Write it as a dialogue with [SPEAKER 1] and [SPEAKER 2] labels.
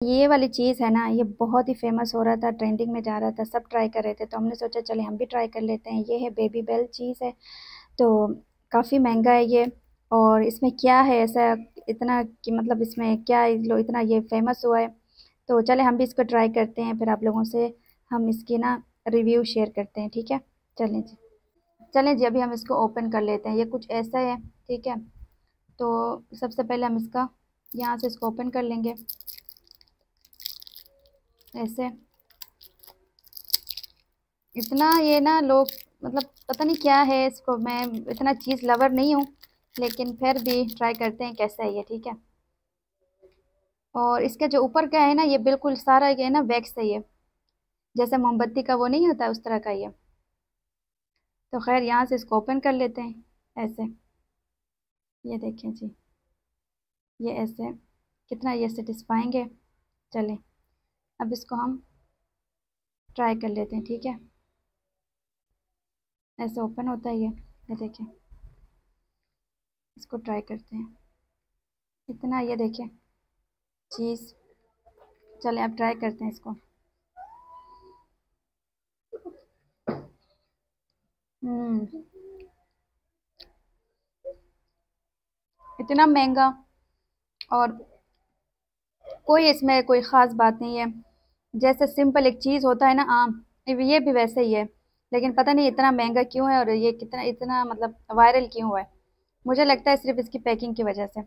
[SPEAKER 1] ये वाली चीज़ है ना, ये बहुत ही फेमस हो रहा था, ट्रेंडिंग में जा रहा था, सब ट्राई कर रहे थे, तो हमने सोचा चले हम भी ट्राई कर लेते हैं। ये है बेबी बेल चीज़ है, तो काफ़ी महंगा है ये। और इसमें क्या है ऐसा इतना कि मतलब इसमें क्या लो इतना ये फेमस हुआ है, तो चले हम भी इसको ट्राई करते हैं, फिर आप लोगों से हम इसकी ना रिव्यू शेयर करते हैं, ठीक है। चलें जी, चलें जी, अभी हम इसको ओपन कर लेते हैं। ये कुछ ऐसा है, ठीक है। तो सबसे पहले हम इसका यहाँ से इसको ओपन कर लेंगे ऐसे। इतना ये ना लोग मतलब पता नहीं क्या है इसको, मैं इतना चीज़ लवर नहीं हूँ, लेकिन फिर भी ट्राई करते हैं कैसा है ये, ठीक है। और इसके जो ऊपर का है ना, ये बिल्कुल सारा ये है ना वैक्स है ये, जैसे मोमबत्ती का वो नहीं होता उस तरह का ये। तो खैर यहाँ से इसको ओपन कर लेते हैं ऐसे। ये देखें जी, ये ऐसे कितना ये सेटिस्फाइंग है। चलें अब इसको हम ट्राई कर लेते हैं, ठीक है। ऐसे ओपन होता है ये देखें। इसको ट्राई करते हैं, इतना ये देखें चीज़। चलें अब ट्राई करते हैं इसको। हम्म, इतना महंगा, और कोई इसमें कोई ख़ास बात नहीं है। जैसे सिंपल एक चीज़ होता है ना आम, ये भी वैसे ही है। लेकिन पता नहीं इतना महंगा क्यों है, और ये कितना इतना मतलब वायरल क्यों हुआ है। मुझे लगता है सिर्फ इसकी पैकिंग की वजह से।